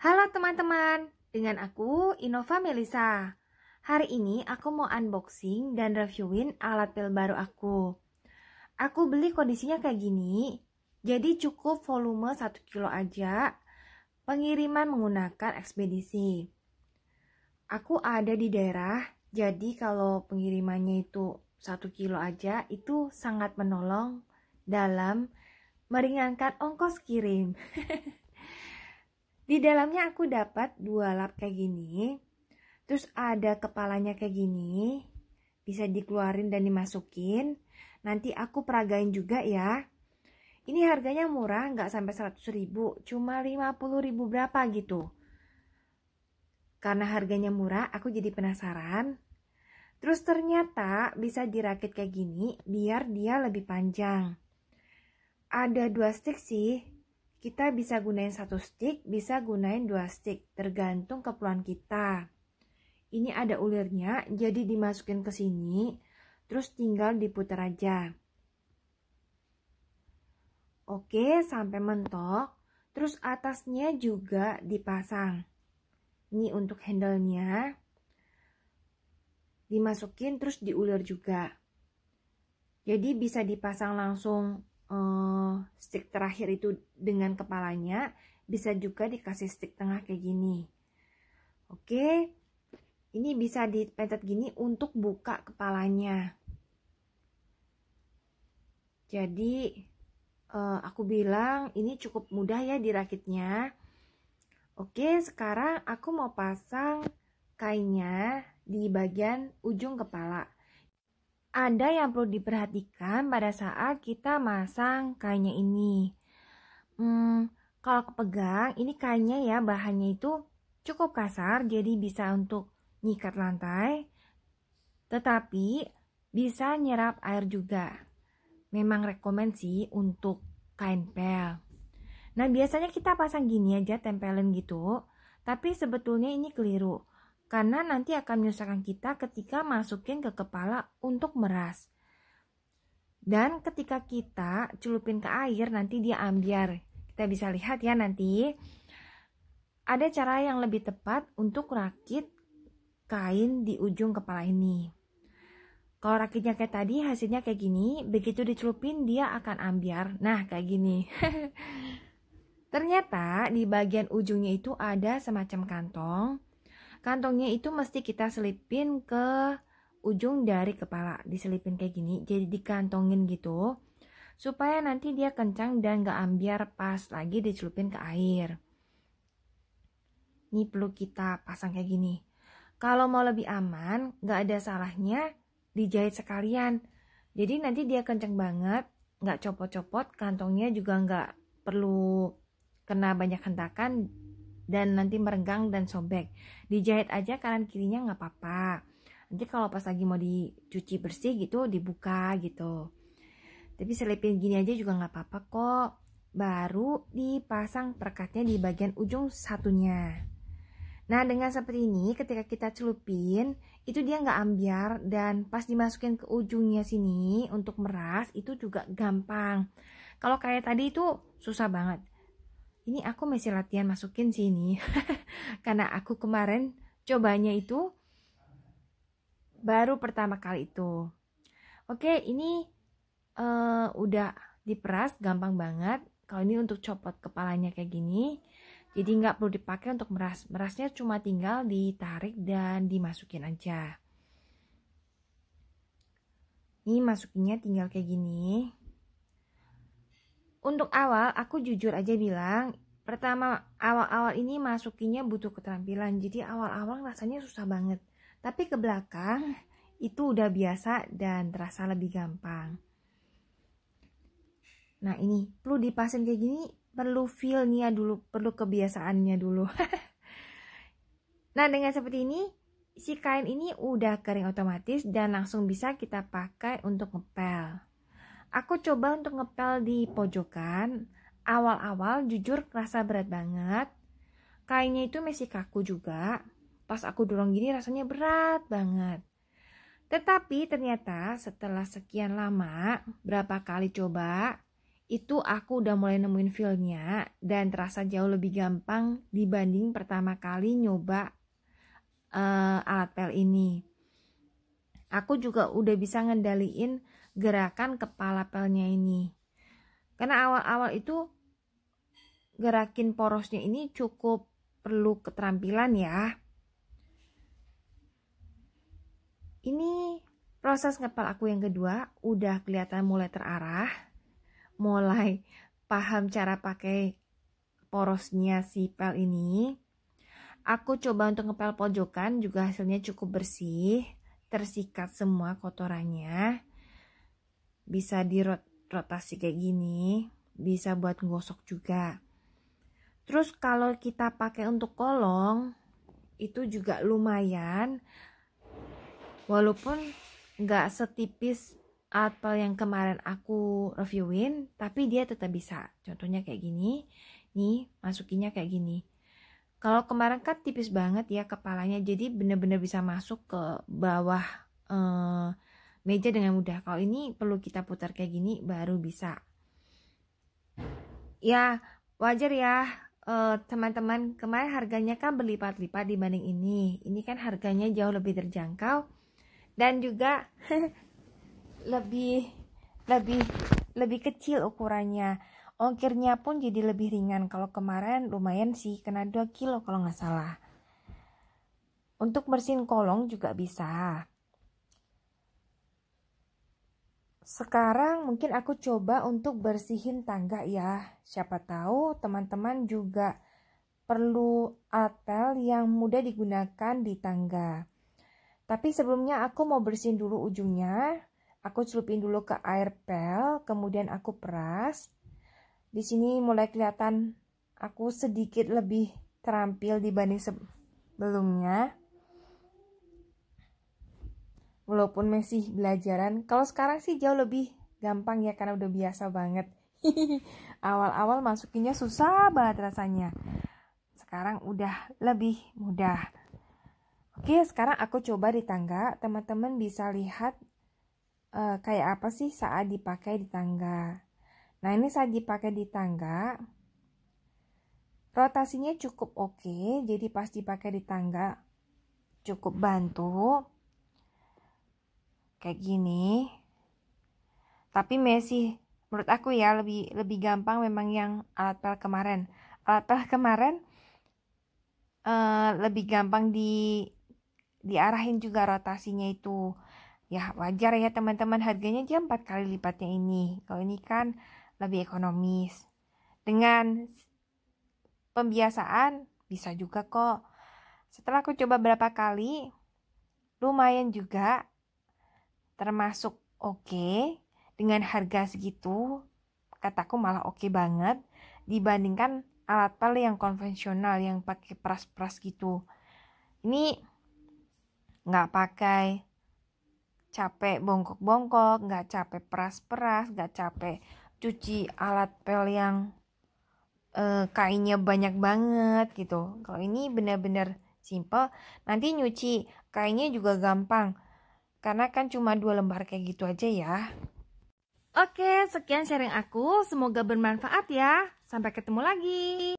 Halo teman-teman, dengan aku Innova Melisa. Hari ini aku mau unboxing dan reviewin alat pel baru aku. Aku beli kondisinya kayak gini, jadi cukup volume 1 kilo aja, pengiriman menggunakan ekspedisi. Aku ada di daerah, jadi kalau pengirimannya itu 1 kilo aja, itu sangat menolong dalam meringankan ongkos kirim. Di dalamnya aku dapat 2 lap kayak gini. Terus ada kepalanya kayak gini. Bisa dikeluarin dan dimasukin. Nanti aku peragain juga ya. Ini harganya murah, nggak sampai 100.000, cuma 50.000 berapa gitu. Karena harganya murah, aku jadi penasaran. Terus ternyata bisa dirakit kayak gini biar dia lebih panjang. Ada 2 stick sih. Kita bisa gunain 1 stick, bisa gunain 2 stick, tergantung keperluan kita. Ini ada ulirnya, jadi dimasukin ke sini, terus tinggal diputar aja. Oke, sampai mentok. Terus atasnya juga dipasang. Ini untuk handle-nya. Dimasukin terus diulir juga. Jadi bisa dipasang langsung stick terakhir itu dengan kepalanya, bisa juga dikasih stick tengah kayak gini. Oke, ini bisa dipencet gini untuk buka kepalanya. Jadi aku bilang ini cukup mudah ya dirakitnya. Oke, sekarang aku mau pasang kainnya di bagian ujung kepala. Ada yang perlu diperhatikan pada saat kita masang kainnya ini. Kalau kepegang, ini kainnya ya bahannya itu cukup kasar, jadi bisa untuk nyikat lantai, tetapi bisa nyerap air juga. Memang rekomen sih untuk kain pel. Nah, biasanya kita pasang gini aja, tempelin gitu, tapi sebetulnya ini keliru. Karena nanti akan menyusahkan kita ketika masukin ke kepala untuk meras. Dan ketika kita celupin ke air, nanti dia ambiar. Kita bisa lihat ya nanti. Ada cara yang lebih tepat untuk rakit kain di ujung kepala ini. Kalau rakitnya kayak tadi, hasilnya kayak gini. Begitu dicelupin, dia akan ambiar. Nah, kayak gini. Ternyata di bagian ujungnya itu ada semacam kantong. Kantongnya itu mesti kita selipin ke ujung dari kepala, diselipin kayak gini, jadi dikantongin gitu, supaya nanti dia kencang dan gak ambiar pas lagi dicelupin ke air. Ini perlu kita pasang kayak gini. Kalau mau lebih aman, gak ada salahnya dijahit sekalian. Jadi nanti dia kencang banget, gak copot-copot, kantongnya juga gak perlu kena banyak hentakan dan nanti merenggang dan sobek. Dijahit aja kanan kirinya nggak apa-apa. Nanti kalau pas lagi mau dicuci bersih gitu dibuka gitu. Tapi selipin gini aja juga nggak apa-apa kok. Baru dipasang perekatnya di bagian ujung satunya. Nah, dengan seperti ini ketika kita celupin itu dia nggak ambiar, dan pas dimasukin ke ujungnya sini untuk meras itu juga gampang. Kalau kayak tadi itu susah banget. Ini aku masih latihan masukin sini. Karena aku kemarin cobanya itu baru pertama kali itu. Oke, ini udah diperas gampang banget. Kalau ini untuk copot kepalanya kayak gini, jadi nggak perlu dipakai untuk meras. Merasnya cuma tinggal ditarik dan dimasukin aja. Ini masukinnya tinggal kayak gini. Untuk awal, aku jujur aja bilang, pertama awal-awal ini masukinnya butuh keterampilan. Jadi awal-awal rasanya susah banget. Tapi ke belakang itu udah biasa dan terasa lebih gampang. Nah, ini perlu dipasang kayak gini, perlu feel-nya dulu, perlu kebiasaannya dulu. Nah, dengan seperti ini, si kain ini udah kering otomatis dan langsung bisa kita pakai untuk ngepel. Aku coba untuk ngepel di pojokan. Awal-awal jujur kerasa berat banget. Kainnya itu masih kaku juga. Pas aku dorong gini rasanya berat banget. Tetapi ternyata setelah sekian lama, berapa kali coba, itu aku udah mulai nemuin feel-nya dan terasa jauh lebih gampang dibanding pertama kali nyoba alat pel ini. Aku juga udah bisa ngendaliin gerakan kepala pelnya ini. Karena awal-awal itu gerakin porosnya ini cukup perlu keterampilan ya. Ini proses ngepel aku yang kedua udah kelihatan mulai terarah, mulai paham cara pakai porosnya si pel ini. Aku coba untuk ngepel pojokan juga hasilnya cukup bersih, tersikat semua kotorannya. Bisa dirotasi kayak gini, bisa buat ngosok juga. Terus kalau kita pakai untuk kolong, itu juga lumayan. Walaupun nggak setipis alat pel yang kemarin aku reviewin, tapi dia tetap bisa. Contohnya kayak gini, nih masukinnya kayak gini. Kalau kemarin kan tipis banget ya kepalanya, jadi bener-bener bisa masuk ke bawah meja dengan mudah. Kalau ini perlu kita putar kayak gini baru bisa. Ya wajar ya teman-teman, kemarin harganya kan berlipat-lipat dibanding ini. Ini kan harganya jauh lebih terjangkau. Dan juga lebih kecil ukurannya. Ongkirnya pun jadi lebih ringan. Kalau kemarin lumayan sih, kena 2 kilo kalau nggak salah. Untuk bersihin kolong juga bisa. Sekarang mungkin aku coba untuk bersihin tangga ya. Siapa tahu teman-teman juga perlu alat pel yang mudah digunakan di tangga. Tapi sebelumnya aku mau bersihin dulu ujungnya. Aku celupin dulu ke air pel, kemudian aku peras. Di sini mulai kelihatan aku sedikit lebih terampil dibanding sebelumnya. Walaupun masih belajaran. Kalau sekarang sih jauh lebih gampang ya karena udah biasa banget. Awal-awal masukinnya susah banget rasanya. Sekarang udah lebih mudah. Oke, sekarang aku coba di tangga. Teman-teman bisa lihat kayak apa sih saat dipakai di tangga. Nah, ini saat dipakai di tangga, rotasinya cukup oke. Jadi pas dipakai di tangga cukup bantu. Kayak gini. Tapi masih menurut aku ya lebih gampang memang yang alat pel kemarin. Alat pel kemarin lebih gampang diarahin juga rotasinya itu. Ya wajar ya teman-teman, harganya dia 4 kali lipatnya ini. Kalau ini kan lebih ekonomis. Dengan pembiasaan bisa juga kok. Setelah aku coba berapa kali, lumayan juga. Termasuk oke. Dengan harga segitu, kataku malah oke banget. Dibandingkan alat pel yang konvensional yang pakai peras-peras gitu. Ini nggak pakai capek bongkok-bongkok, nggak capek peras-peras, nggak capek cuci alat pel yang kainnya banyak banget gitu. Kalau ini benar-benar simple. Nanti nyuci kainnya juga gampang, karena kan cuma 2 lembar kayak gitu aja ya. Oke, sekian sharing aku. Semoga bermanfaat ya. Sampai ketemu lagi.